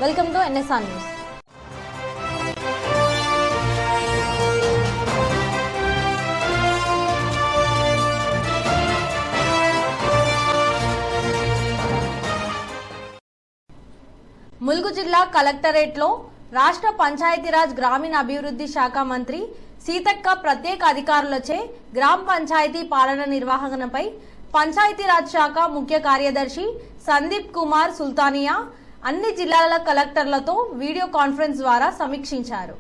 Welcome to NSR news. Mulugu జిల్లా కలెక్టరేట్లో రాష్ట్ర పంచాయతీరాజ్ గ్రామీణ అభివృద్ధి శాఖ మంత్రి సీతక్క ప్రత్యేక అధికారులచే గ్రామ పంచాయతీ పాలన నిర్వహణపై పంచాయతీరాజ్ శాఖ ముఖ్య కార్యదర్శి సందీప్ కుమార్ సుల్తానియా అన్ని జిల్లాల కలెక్టర్లతో వీడియో కాన్ఫరెన్స్ ద్వారా సమీక్షించారు.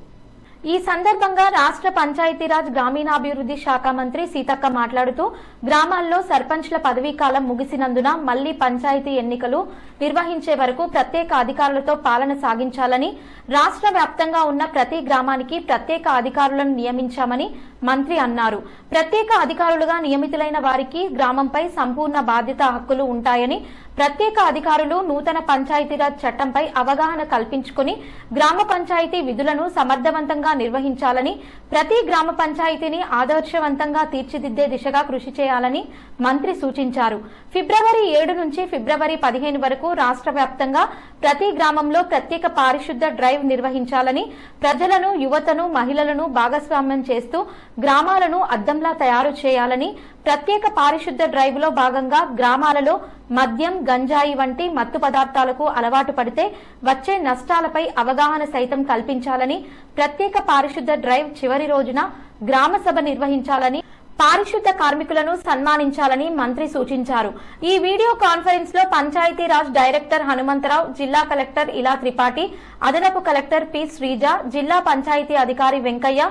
ఈ సందర్భంగా రాష్ట్ర పంచాయతీరాజ్ గ్రామీణాభివృద్ధి శాఖ మంత్రి సీతక్క మాట్లాడుతూ గ్రామాల్లో సర్పంచ్ల పదవీ కాలం ముగిసినందున మళ్లీ పంచాయతీ ఎన్నికలు నిర్వహించే వరకు ప్రత్యేక అధికారులతో పాలన సాగించాలని, రాష్ట్ర వ్యాప్తంగా ఉన్న ప్రతి గ్రామానికి ప్రత్యేక అధికారులను నియమించామని మంత్రి అన్నారు. ప్రత్యేక అధికారులుగా నియమితులైన వారికి గ్రామంపై సంపూర్ణ బాధ్యత హక్కులు ఉంటాయని, ప్రత్యేక అధికారులు నూతన పంచాయతీరాజ్ చట్టంపై అవగాహన కల్పించుకుని గ్రామ పంచాయతీ విధులను సమర్థవంతంగా నిర్వహించాలని, ప్రతి గ్రామ పంచాయతీని ఆదర్శవంతంగా తీర్చిదిద్దే దిశగా కృషి చేయాలని మంత్రి సూచించారు. ఫిబ్రవరి 7 నుంచి ఫిబ్రవరి 15 వరకు రాష్ట్ర వ్యాప్తంగా ప్రతి గ్రామంలో ప్రత్యేక పారిశుద్ధ డ్రైవ్ నిర్వహించాలని, ప్రజలను, యువతను, మహిళలను భాగస్వామ్యం చేస్తూ గ్రామాలను అద్దంలా తయారు చేయాలని, ప్రత్యేక పారిశుద్ధ డ్రైవ్ లో భాగంగా గ్రామాలలో మద్యం, గంజాయి వంటి మత్తు పదార్థాలకు అలవాటు పడితే వచ్చే నష్టాలపై అవగాహన సైతం కల్పించాలని, ప్రత్యేక పారిశుద్ధ డ్రైవ్ చివరి రోజున గ్రామ సభ నిర్వహించాలని, పారిశుద్ధ కార్మికులను సన్మానించాలని మంత్రి సూచించారు. ఈ వీడియో కాన్ఫరెన్స్ లో పంచాయతీరాజ్ డైరెక్టర్ హనుమంతరావు, జిల్లా కలెక్టర్ ఇలా త్రిపాఠి, అదనపు కలెక్టర్ పి శ్రీజ, జిల్లా పంచాయతీ అధికారి వెంకయ్య,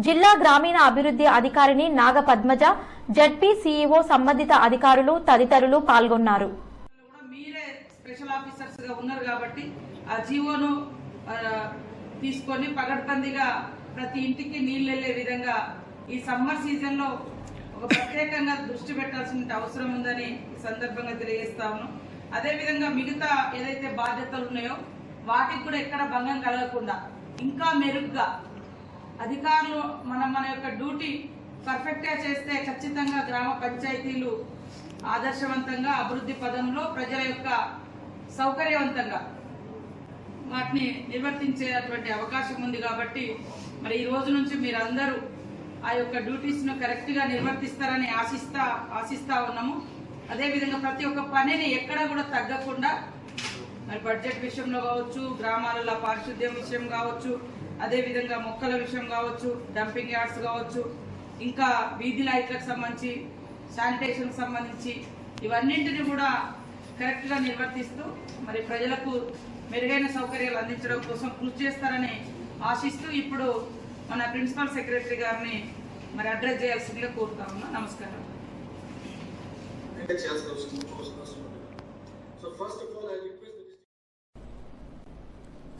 జిల్లా గ్రామీణ అభివృద్ధి అధికారిని నాగ పద్మజ, జడ్పీ సీఈఓ, సంబంధిత అధికారులు తదితరులు పాల్గొన్నారు. తీసుకొని పగడ్బందీగా ప్రతి ఇంటికి నీళ్లు వెళ్లే విధంగా ఈ సమ్మర్ సీజన్ లో ఒక ప్రత్యేకంగా దృష్టి పెట్టాల్సిన అవసరం ఉందని ఈ సందర్భంగా తెలియజేస్తాము. అదేవిధంగా మిగతా ఏదైతే బాధ్యతలు ఉన్నాయో వాటికి కూడా ఎక్కడ భంగం కలగకుండా ఇంకా మెరుగ్గా అధికారులు మన యొక్క డ్యూటీ పర్ఫెక్ట్ గా చేస్తే ఖచ్చితంగా గ్రామ పంచాయతీలు ఆదర్శవంతంగా అభివృద్ధి పదంలో ప్రజల యొక్క సౌకర్యవంతంగా వాటిని నిర్వర్తించేటువంటి అవకాశం ఉంది. కాబట్టి మరి ఈ రోజు నుంచి మీరందరూ ఆ యొక్క డ్యూటీస్ ను కరెక్ట్ గా నిర్వర్తిస్తారని ఆశిస్తా ఉన్నాము. అదేవిధంగా ప్రతి ఒక్క పనిని ఎక్కడ కూడా తగ్గకుండా మరి బడ్జెట్ విషయంలో కావచ్చు, గ్రామాలలో పారిశుద్ధ్యం విషయం కావచ్చు, అదేవిధంగా మొక్కల విషయం కావచ్చు, డంపింగ్ యార్డ్స్ కావచ్చు, ఇంకా వీధి లైట్లకు సంబంధించి, శానిటేషన్ సంబంధించి ఇవన్నింటినీ కూడా కరెక్ట్ గా నిర్వర్తిస్తూ మరి ప్రజలకు మెరుగైన సౌకర్యాలు అందించడం కోసం కృషి చేస్తారని ఆశిస్తూ ఇప్పుడు మన ప్రిన్సిపల్ సెక్రటరీ గారిని మరి అడ్రస్ చేయాల్సిందిగా కోరుతా ఉన్నా. నమస్కారం.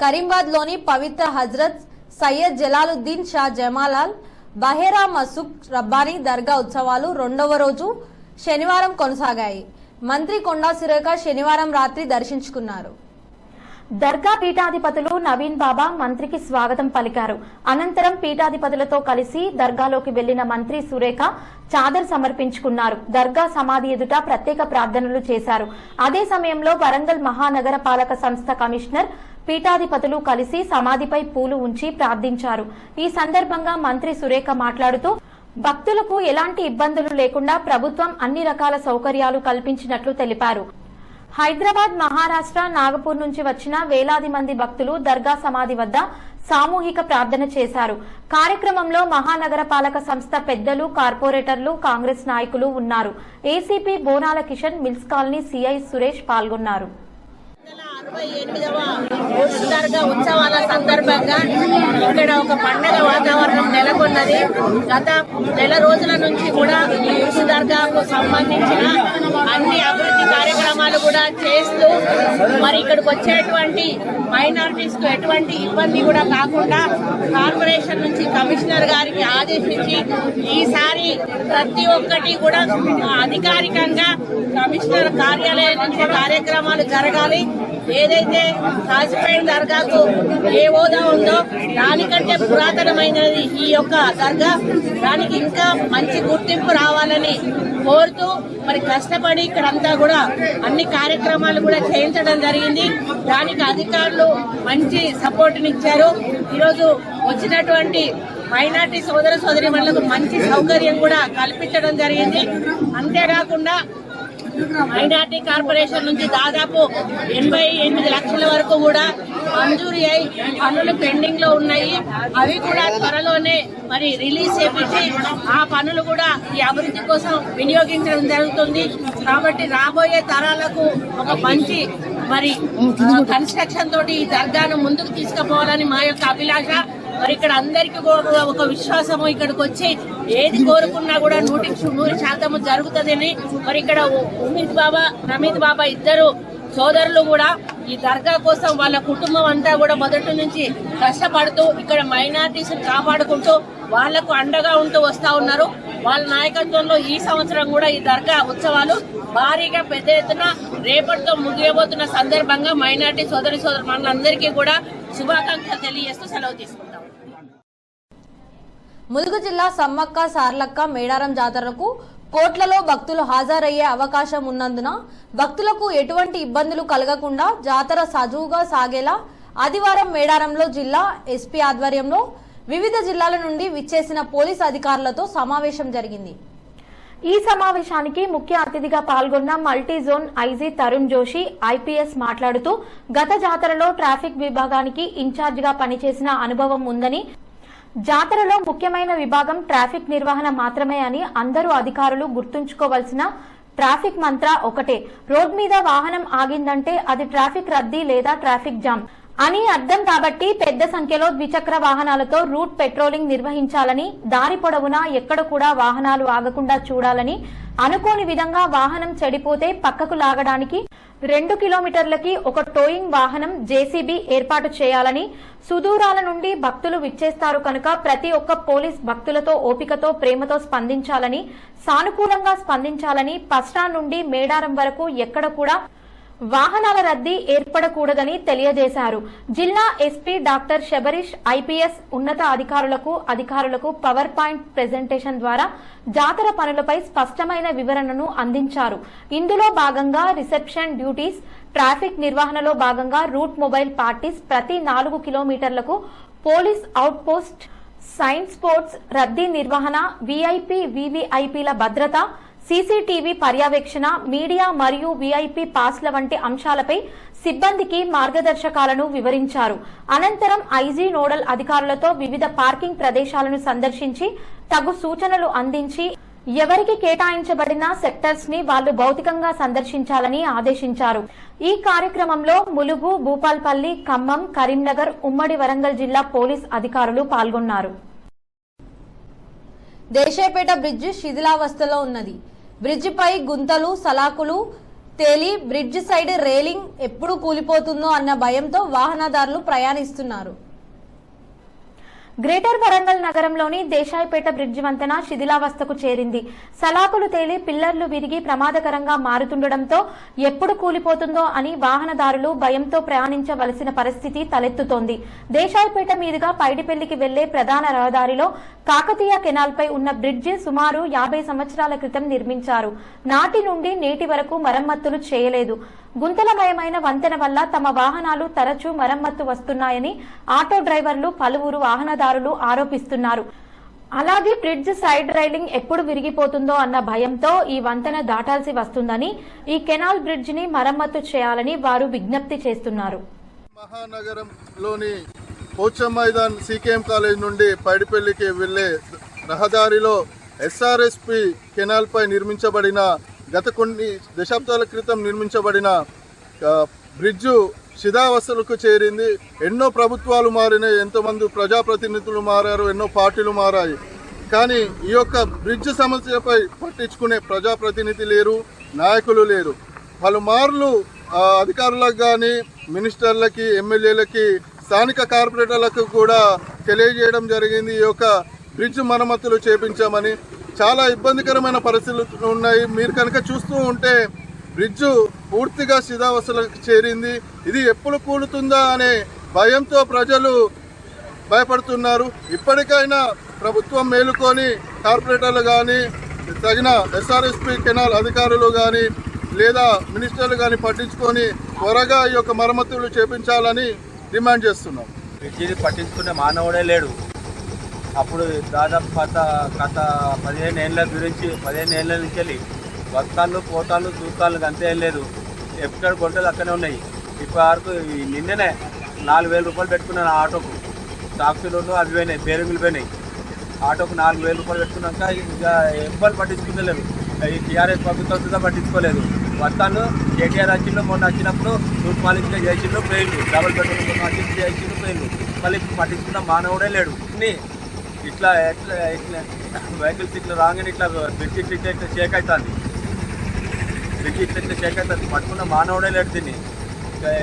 కరీంబాద్ లోని పవిత్ర హజ్రత్ సయ్యద్ జలాలుద్దీన్ షా జమాలాల్ బహేరా మసూక్ రబ్బానీ దర్గా ఉత్సవాలు 2వ రోజు శనివారం కొనసాగాయి. మంత్రి కొండా సురేఖ శనివారం రాత్రి దర్శించుకున్నారు. దర్గా పీఠాధిపతులు నవీన్ బాబా మంత్రికి స్వాగతం పలికారు. అనంతరం పీఠాధిపతులతో కలిసి దర్గాలోకి వెళ్లిన మంత్రి సురేఖ చాదర్ సమర్పించుకున్నారు. దర్గా సమాధి ఎదుట ప్రత్యేక ప్రార్థనలు చేశారు. అదే సమయంలో వరంగల్ మహానగర పాలక సంస్థ కమిషనర్, పీఠాధిపతులు కలిసి సమాధిపై పూలు ఉంచి ప్రార్థించారు. ఈ సందర్భంగా మంత్రి సురేఖ మాట్లాడుతూ భక్తులకు ఎలాంటి ఇబ్బందులు లేకుండా ప్రభుత్వం అన్ని రకాల సౌకర్యాలు కల్పించినట్లు తెలిపారు. హైదరాబాద్, మహారాష్ట్ర, నాగపూర్ నుంచి వచ్చిన వేలాది మంది భక్తులు దర్గా సమాధి వద్ద సామూహిక ప్రార్థన చేశారు. కార్యక్రమంలో మహానగర పాలక సంస్థ పెద్దలు, కార్పొరేటర్లు, కాంగ్రెస్ నాయకులు ఉన్నారు. ACP Bonala Kishan, Mills colony CI Suresh పాల్గొన్నారు. 68వ దర్గా ఉత్సవాల సందర్భంగా ఇక్కడ ఒక పండగ వాతావరణం నెలకొన్నది. గత నెల రోజుల నుంచి కూడా ఈ ఉర్సు దర్గాకు సంబంధించిన అన్ని అభివృద్ధి కార్యక్రమాలు కూడా చేస్తూ మరి ఇక్కడికి వచ్చేటువంటి మైనారిటీస్ కు ఎటువంటి ఇబ్బంది కూడా కాకుండా కార్పొరేషన్ నుంచి కమిషనర్ గారికి ఆదేశించి ఈసారి ప్రతి ఒక్కటి కూడా అధికారికంగా కమిషనర్ కార్యాలయం నుంచి కార్యక్రమాలు జరగాలి. ఏదైతే కాసిపేట దర్గాకు ఏ హోదా ఉందో దానికంటే పురాతనమైనది ఈ యొక్క దర్గా. దానికి ఇంకా మంచి గుర్తింపు రావాలని కోరుతూ మరి కష్టపడి ఇక్కడంతా కూడా అన్ని కార్యక్రమాలు కూడా చేయించడం జరిగింది. దానికి అధికారులు మంచి సపోర్ట్నిచ్చారు. ఈరోజు వచ్చినటువంటి మైనార్టీ సోదర సోదరీమణులకు మంచి సౌకర్యం కూడా కల్పించడం జరిగింది. అంతేకాకుండా మైనార్టీ కార్పొరేషన్ నుంచి దాదాపు 88 లక్షల వరకు కూడా మంజూరు అయి పనులు పెండింగ్ లో ఉన్నాయి. అవి కూడా త్వరలోనే మరి రిలీజ్ చేపించి ఆ పనులు కూడా ఈ అభివృద్ధి కోసం వినియోగించడం జరుగుతుంది. కాబట్టి రాబోయే తరాలకు ఒక మంచి మరి కన్స్ట్రక్షన్ తోటి ఈ దర్గాను ముందుకు తీసుకుపోవాలని మా యొక్క అభిలాష. మరి ఇక్కడ అందరికీ కూడా ఒక విశ్వాసము, ఇక్కడికి వచ్చి ఏది కోరుకున్నా కూడా 100% జరుగుతుందని. మరి ఇక్కడ ఉమీద్ బాబా, నమీద్ బాబా ఇద్దరు సోదరులు కూడా ఈ దర్గా కోసం వాళ్ళ కుటుంబం అంతా కూడా మొదటి నుంచి కష్టపడుతూ ఇక్కడ మైనారిటీస్ కాపాడుకుంటూ వాళ్లకు అండగా ఉంటూ వస్తా ఉన్నారు. వాళ్ళ నాయకత్వంలో ఈ సంవత్సరం కూడా ఈ దర్గా ఉత్సవాలు భారీగా పెద్ద ఎత్తున రేపటితో ముగియబోతున్న సందర్భంగా మైనారిటీ సోదరి సోదరులందరికీ కూడా శుభాకాంక్షలు తెలియజేస్తూ సెలవు తీసుకుంటాం. ములుగు జిల్లా సమ్మక్క సార్లక్క మేడారం జాతరకు కోట్లలో భక్తులు హాజరయ్యే అవకాశం ఉన్నందున భక్తులకు ఎటువంటి ఇబ్బందులు కలగకుండా జాతర సజావుగా సాగేలా ఆదివారం మేడారంలో జిల్లా ఎస్పీ ఆధ్వర్యంలో వివిధ జిల్లాల నుండి విచ్చేసిన పోలీస్ అధికారులతో సమావేశం జరిగింది. ఈ సమావేశానికి ముఖ్య అతిథిగా పాల్గొన్న multi zone IG Tarun Joshi IPS మాట్లాడుతూ గత జాతరలో ట్రాఫిక్ విభాగానికి ఇన్ఛార్జిగా పనిచేసిన అనుభవం ఉందని, జాతరలో ముఖ్యమైన విభాగం ట్రాఫిక్ నిర్వహణ మాత్రమే అని అందరూ అధికారులు గుర్తుంచుకోవాల్సిన ట్రాఫిక్ మంత్ర ఒకటే. రోడ్ మీద వాహనం ఆగిందంటే అది ట్రాఫిక్ రద్దీ లేదా ట్రాఫిక్ జామ్ అని అర్థం. కాబట్టి పెద్ద సంఖ్యలో ద్విచక్ర వాహనాలతో రూట్ పెట్రోలింగ్ నిర్వహించాలని, దారి పొడవునా ఎక్కడ కూడా వాహనాలు ఆగకుండా చూడాలని, అనుకోని విధంగా వాహనం చెడిపోతే పక్కకు లాగడానికి 2 కిలోమీటర్లకి ఒక టోయింగ్ వాహనం జేసీబీ ఏర్పాటు చేయాలని, సుదూరాల నుండి భక్తులు విచ్చేస్తారు కనుక ప్రతి ఒక్క పోలీస్ భక్తులతో ఓపికతో ప్రేమతో స్పందించాలని, సానుకూలంగా స్పందించాలని, బస్టాండ్ నుండి మేడారం వరకు ఎక్కడ కూడా వాహనాల రద్దీ ఏర్పడకూడదని తెలియజేశారు. జిల్లా ఎస్పీ డాక్టర్ శబరీష్ ఐపీఎస్ ఉన్నత అధికారులకు పవర్ పాయింట్ ప్రెజెంటేషన్ ద్వారా జాతర పనులపై స్పష్టమైన వివరణను అందించారు. ఇందులో భాగంగా రిసెప్షన్ డ్యూటీస్, ట్రాఫిక్ నిర్వహణలో భాగంగా రూట్ మొబైల్ పార్టీస్, ప్రతి 4 కిలోమీటర్లకు police outpost, sign sports, రద్దీ నిర్వహణ, వీఐపీ వీవీఐపీల భద్రత, సీసీటీవీ పర్యవేక్షణ, మీడియా మరియు వీఐపీ పాస్ల వంటి అంశాలపై సిబ్బందికి మార్గదర్శకాలను వివరించారు. అనంతరం ఐజీ నోడల్ అధికారులతో వివిధ పార్కింగ్ ప్రదేశాలను సందర్శించి తగు సూచనలు అందించి ఎవరికి కేటాయించబడిన సెక్టర్స్ ని వాళ్లు భౌతికంగా సందర్శించాలని ఆదేశించారు. ఈ కార్యక్రమంలో ములుగు, భూపాల్పల్లి, ఖమ్మం, కరీంనగర్, ఉమ్మడి వరంగల్ జిల్లా పోలీస్ అధికారులు పాల్గొన్నారు. దేశాయపేట బ్రిడ్జి శిథిలావస్థలో ఉన్నది. బ్రిడ్జిపై గుంతలు, సలాకులు తేలి బ్రిడ్జి సైడ్ రేలింగ్ ఎప్పుడు కూలిపోతుందో అన్న భయంతో వాహనదారులు ప్రయాణిస్తున్నారు. గ్రేటర్ వరంగల్ నగరంలోని దేశాయపేట బ్రిడ్జి వంతెన శిథిలావస్థకు చేరింది. సలాకులు తేలి పిల్లర్లు విరిగి ప్రమాదకరంగా మారుతుండటంతో ఎప్పుడు కూలిపోతుందో అని వాహనదారులు భయంతో ప్రయాణించవలసిన పరిస్థితి తలెత్తుతోంది. దేశాయపేట మీదుగా పైడిపల్లికి వెళ్లే ప్రధాన రహదారిలో కాకతీయ కెనాల్పై ఉన్న బ్రిడ్జి సుమారు 50 సంవత్సరాల క్రితం నిర్మించారు. నాటి నుండి నేటి వరకు మరమ్మతులు చేయలేదు. గుంతలమయమైన వంతెన వల్ల తమ వాహనాలు తరచూ మరమ్మత్తు వస్తున్నాయని ఆటో డ్రైవర్లు, పలువురు వాహనదారులు ఆరోపిస్తున్నారు. అలాగే బ్రిడ్జ్ సైడ్ రైలింగ్ ఎప్పుడు విరిగిపోతుందో అన్న భయంతో ఈ వంతెన దాటాల్సి వస్తుందని, ఈ కెనాల్ బ్రిడ్జ్ ని మరమ్మత్తు చేయాలని వారు విజ్ఞప్తి చేస్తున్నారు. మహానగరంలోని పోచం మైదాన్ సీకేఎం కాలేజ్ నుండి పైడిపల్లికి వెళ్లే రహదారిలో ఎస్ఆర్ఎస్పి కెనాల్ పై నిర్మించబడిన గత కొన్ని దశాబ్దాల క్రితం నిర్మించబడిన బ్రిడ్జు శిథిలావస్థలకు చేరింది. ఎన్నో ప్రభుత్వాలు మారినాయి, ఎంతోమంది ప్రజాప్రతినిధులు మారారు, ఎన్నో పార్టీలు మారాయి. కానీ ఈ యొక్క బ్రిడ్జ్ సమస్యపై పట్టించుకునే ప్రజాప్రతినిధి లేరు, నాయకులు లేరు. పలుమార్లు అధికారులకు కానీ, మినిస్టర్లకి, ఎమ్మెల్యేలకి, స్థానిక కార్పొరేటర్లకు కూడా తెలియజేయడం జరిగింది. ఈ యొక్క బ్రిడ్జ్ మరమ్మతులు చేపించామని. చాలా ఇబ్బందికరమైన పరిస్థితులు ఉన్నాయి. మీరు కనుక చూస్తూ ఉంటే బ్రిడ్జు పూర్తిగా శిథిలావస్థలకు చేరింది. ఇది ఎప్పుడు కూలుతుందా అనే భయంతో ప్రజలు భయపడుతున్నారు. ఇప్పటికైనా ప్రభుత్వం మేలుకొని కార్పొరేటర్లు కానీ, తగిన ఎస్ఆర్ఎస్పి కెనాల్ అధికారులు కానీ లేదా మినిస్టర్లు కానీ పట్టించుకొని త్వరగా ఈ యొక్క మరమ్మతులు చేపించాలని డిమాండ్ చేస్తున్నాం. బ్రిడ్జిని పట్టించుకునే మానవుడే లేడు. అప్పుడు దాదాపు గత 15 ఏళ్ళ నుంచి వెళ్ళి వస్తాళ్ళు పోతాళ్ళు చూస్తాళ్ళు అంతే లేదు. ఎక్కడ గొంటలు అక్కడే ఉన్నాయి. ఇప్పటి వరకు నిన్ననే 4,000 రూపాయలు పెట్టుకున్నాను ఆటోకు. టాక్సీలు అవి పోయినాయి, బేరింగులు పోయినాయి. ఆటోకు 4,000 రూపాయలు పెట్టుకున్నాక ఇక ఎవ్వరు పట్టించుకోలేదు. ఈ టీఆర్ఎస్ ప్రభుత్వం కూడా పట్టించుకోలేదు. వస్తాను కేటీఆర్ వచ్చిండు, మొన్న వచ్చినప్పుడు రూట్ పాలించిన చేసిండు పోయిండు, డబుల్ బెడ్రూమ్ వచ్చింది చేసిండు పోయిండు. మళ్ళీ పట్టించుకున్న మానవుడే లేడు. ఇట్లా వెహికల్స్ ఇట్లా రాగానే ఇట్లా బ్రిడ్జ్ ఇట్లా షేక్ అవుతుంది. బ్రిడ్జ్ ఇట్లా షేక్ అవుతుంది. పట్టుకున్న మానవుడే లేడు. దీన్ని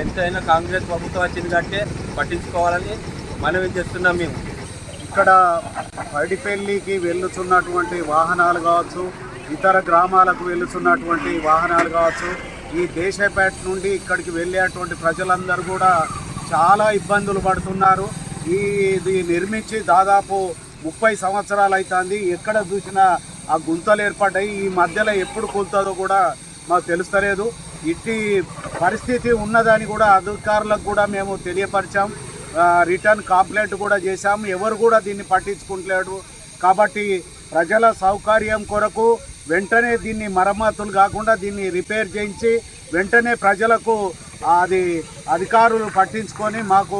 ఎంతైనా కాంగ్రెస్ ప్రభుత్వం వచ్చింది కాబట్టి పట్టించుకోవాలని మనవి చేస్తున్నాం. మేము ఇక్కడ పైడిపల్లికి వెళ్తున్నటువంటి వాహనాలు కావచ్చు, ఇతర గ్రామాలకు వెళ్తున్నటువంటి వాహనాలు కావచ్చు, ఈ దేశపేట నుండి ఇక్కడికి వెళ్ళేటువంటి ప్రజలందరూ కూడా చాలా ఇబ్బందులు పడుతున్నారు. ఇది నిర్మించి దాదాపు 30 సంవత్సరాలు అవుతుంది. ఎక్కడ చూసినా ఆ గుంతలు ఏర్పడ్డాయి. ఈ మధ్యలో ఎప్పుడు కూలుతుందో కూడా మాకు తెలుస్తలేదు. ఇట్టి పరిస్థితి ఉన్నదని కూడా అధికారులకు కూడా మేము తెలియపరిచాం. రిటర్న్ కంప్లైంట్ కూడా చేశాం. ఎవరు కూడా దీన్ని పట్టించుకుంటలేడు. కాబట్టి ప్రజల సౌకర్యం కొరకు వెంటనే దీన్ని మరమ్మతులు కాకుండా దీన్ని రిపేర్ చేయించి వెంటనే ప్రజలకు అది అధికారులు పట్టించుకొని మాకు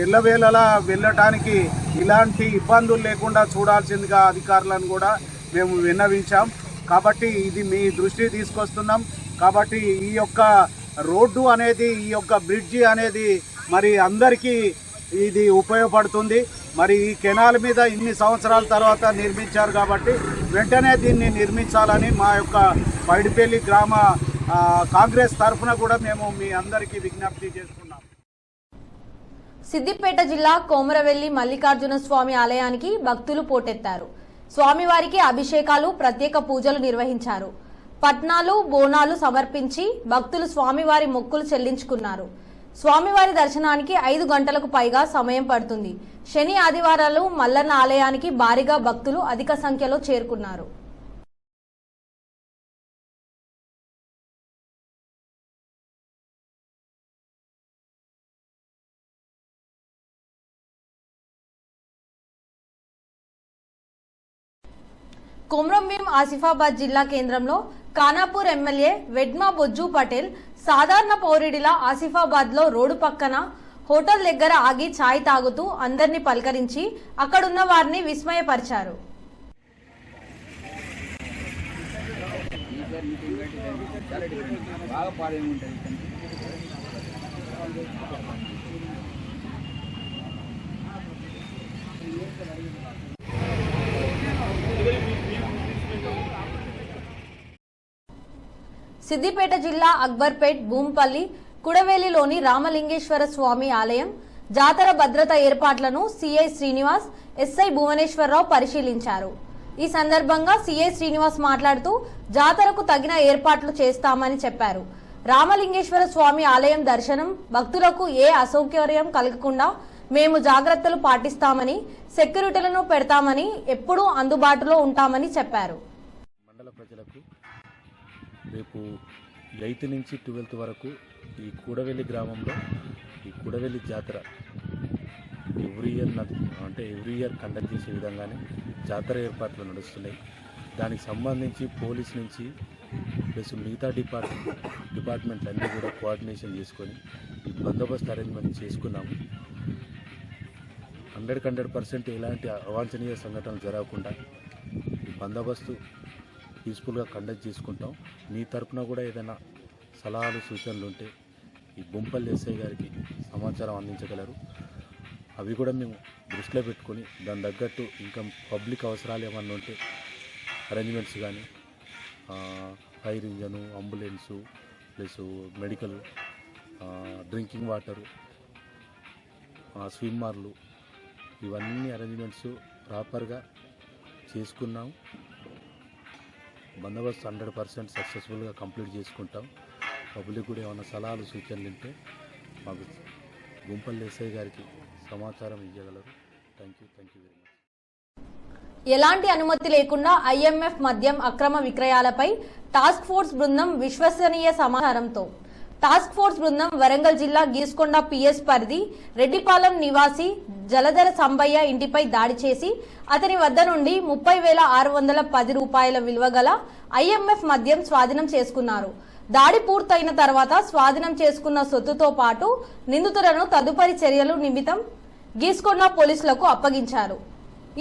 ఎల్లవేళలా వెళ్ళటానికి ఇలాంటి ఇబ్బందులు లేకుండా చూడాల్సిందిగా అధికారులను కూడా మేము విన్నవించాం. కాబట్టి ఇది మీ దృష్టికి తీసుకొస్తున్నాం. కాబట్టి ఈ యొక్క రోడ్డు అనేది, ఈ యొక్క బ్రిడ్జి అనేది మరి అందరికీ ఇది ఉపయోగపడుతుంది. మరి ఈ కెనాల్ మీద ఇన్ని సంవత్సరాల తర్వాత నిర్మించారు కాబట్టి వెంటనే దీన్ని నిర్మించాలని మా యొక్క పైడిపల్లి గ్రామ కాంగ్రెస్ తరఫున కూడా మేము మీ అందరికీ విజ్ఞప్తి చేస్తున్నాం. సిద్దిపేట జిల్లా కోమరవెల్లి మల్లికార్జున స్వామి ఆలయానికి భక్తులు పోటెత్తారు. స్వామివారికి అభిషేకాలు, ప్రత్యేక పూజలు నిర్వహించారు. పట్నాలు, బోనాలు సమర్పించి భక్తులు స్వామివారి మొక్కులు చెల్లించుకున్నారు. స్వామివారి దర్శనానికి 5 గంటలకు పైగా సమయం పడుతుంది. శని, ఆదివారాలు మల్లన్న ఆలయానికి భారీగా భక్తులు అధిక సంఖ్యలో చేరుకున్నారు. కొమ్రంభీం ఆసిఫాబాద్ జిల్లా కేంద్రంలో ఖానాపూర్ ఎమ్మెల్యే వెడ్మా బొజ్జు పటేల్ సాధారణ పౌరుడిలా ఆసిఫాబాద్ లో రోడ్డు పక్కన హోటల్ దగ్గర ఆగి ఛాయ్ తాగుతూ అందరినీ పలకరించి అక్కడున్న వారిని విస్మయపరిచారు. సిద్దిపేట జిల్లా అక్బర్పేట్, భూంపల్లి, కుడవేలిలోని రామలింగేశ్వర స్వామి ఆలయం జాతర భద్రత ఏర్పాట్లను సిఐ శ్రీనివాస్, ఎస్ఐ భువనేశ్వరరావు పరిశీలించారు. ఈ సందర్భంగా సిఐ శ్రీనివాస్ మాట్లాడుతూ జాతరకు తగిన ఏర్పాట్లు చేస్తామని చెప్పారు. రామలింగేశ్వర స్వామి ఆలయం దర్శనం భక్తులకు ఏ అసౌకర్యం కలగకుండా మేము జాగ్రత్తలు పాటిస్తామని, సెక్యూరిటీలను పెడతామని, ఎప్పుడూ అందుబాటులో ఉంటామని చెప్పారు. మండల ప్రజలకు రేపు 8th నుంచి 12th వరకు ఈ కూడవెల్లి గ్రామంలో ఈ కూడవెల్లి జాతర ఎవ్రీ ఇయర్ కండక్ట్ చేసే విధంగానే జాతర ఏర్పాట్లు నడుస్తున్నాయి. దానికి సంబంధించి పోలీస్ నుంచి ప్లస్ మిగతా డిపార్ట్మెంట్లు అన్నీ కూడా కోఆర్డినేషన్ చేసుకొని ఈ బందోబస్తు అరేంజ్మెంట్ చేసుకున్నాము. 100% ఎలాంటి అవాంఛనీయ సంఘటనలు జరగకుండా ఈ బందోబస్తు పీస్ఫుల్గా కండక్ట్ చేసుకుంటాం. మీ తరఫున కూడా ఏదైనా సలహాలు, సూచనలు ఉంటే ఈ బొంపల్లి ఎస్ఐ గారికి సమాచారం అందించగలరు. అవి కూడా మేము దృష్టిలో పెట్టుకొని దాని తగ్గట్టు ఇంకా పబ్లిక్ అవసరాలు ఏమన్నా ఉంటే అరేంజ్మెంట్స్ కానీ fire engine, ambulance plus medical, drinking water, స్విమ్మర్లు ఇవన్నీ అరేంజ్మెంట్స్ ప్రాపర్గా చేసుకున్నాం. బందోబస్తు 100% సక్సెస్ఫుల్గా కంప్లీట్ చేసుకుంటాం. పబ్లిక్ కూడా ఏమైనా సలహాలు సూచనలు ఉంటే మాకు గుంపల్లి ఎస్ఐ గారికి సమాచారం ఇవ్వగలరు. Thank you very much. ఎలాంటి అనుమతి లేకుండా ఐఎంఎఫ్ మద్యం అక్రమ విక్రయాలపై టాస్క్ ఫోర్స్ బృందం విశ్వసనీయ సమాచారంతో టాస్క్ ఫోర్స్ బృందం వరంగల్ జిల్లా గీసుకొండ పిఎస్ పరిధి రెడ్డిపాలెం నివాసి జలధర సంబయ్య ఇంటిపై దాడి చేసి అతని వద్ద నుండి 30,610 రూపాయల విలువ గల ఐఎంఎఫ్ మద్యం స్వాధీనం చేసుకున్నారు. దాడి పూర్తయిన తర్వాత స్వాధీనం చేసుకున్న సొత్తుతో పాటు నిందితులను తదుపరి చర్యలు నిమిత్తం గీసుకొండ పోలీసులకు అప్పగించారు.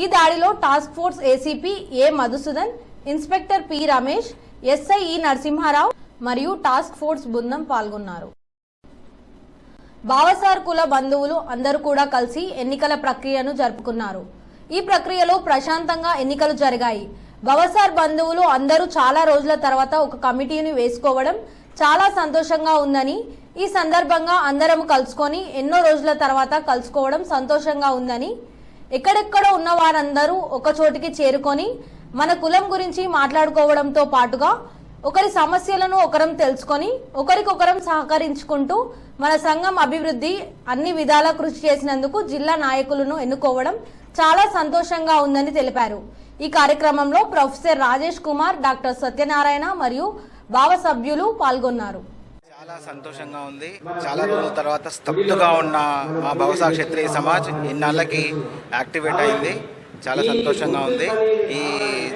ఈ దాడిలో టాస్క్ ఫోర్స్ ఏసీపీ ఏ Madhusudan, inspector P Ramesh, SI ఈ నరసింహారావు మరియు టాస్క్ ఫోర్స్ బృందం పాల్గొన్నారు. బావసార్ కుల బంధువులు అందరూ కూడా కలిసి ఎన్నికల ప్రక్రియను జరుపుకున్నారు. ఈ ప్రక్రియలో ప్రశాంతంగా ఎన్నికలు జరిగాయి. బావసార్ బంధువులు అందరూ చాలా రోజుల తర్వాత ఒక కమిటీని వేసుకోవడం చాలా సంతోషంగా ఉందని, ఈ సందర్భంగా అందరం కలుసుకొని ఎన్నో రోజుల తర్వాత కలుసుకోవడం సంతోషంగా ఉందని, ఎక్కడెక్కడో ఉన్న వారందరూ ఒక చోటికి చేరుకొని మన కులం గురించి మాట్లాడుకోవడంతో పాటుగా ఒకరి సమస్యలను ఒకరం తెలుసుకొని ఒకరికొకరం సహకరించుకుంటూ మన సంఘం అభివృద్ధి అన్ని విధాలా కృషి చేసినందుకు జిల్లా నాయకులను ఎన్నుకోవడం చాలా సంతోషంగా ఉందని తెలిపారు. ఈ కార్యక్రమంలో ప్రొఫెసర్ రాజేష్ కుమార్, డాక్టర్ సత్యనారాయణ మరియు భావ సభ్యులు పాల్గొన్నారు. చాలా సంతోషంగా ఉంది. చాలా రోజుల తర్వాత స్తబ్దుగా ఉన్న మా బహుశా క్షత్రియ సమాజ్ ఇన్నాళ్ళకి యాక్టివేట్ అయింది. చాలా సంతోషంగా ఉంది. ఈ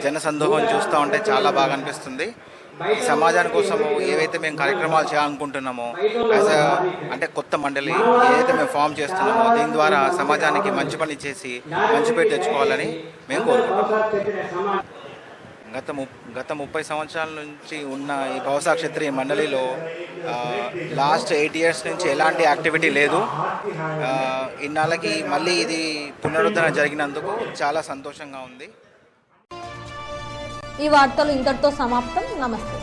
జన సందోహం చూస్తూ ఉంటే చాలా బాగా అనిపిస్తుంది. ఈ సమాజాని కోసము ఏవైతే మేము కార్యక్రమాలు చేయాలనుకుంటున్నామో అంటే కొత్త మండలి ఏదైతే మేము ఫామ్ చేస్తున్నామో దీని ద్వారా సమాజానికి మంచి పని చేసి మంచి పేరు తెచ్చుకోవాలని మేము కోరుకుంటున్నాం. గత 30 సంవత్సరాల నుంచి ఉన్న ఈ బహుశా క్షత్రియ మండలిలో లాస్ట్ 8 years నుంచి ఎలాంటి యాక్టివిటీ లేదు. ఇన్నాళ్ళకి మళ్ళీ ఇది పునరుద్ధరణ జరిగినందుకు చాలా సంతోషంగా ఉంది. ఈ వార్తలు ఇంతటితో సమాప్తం. నమస్తే.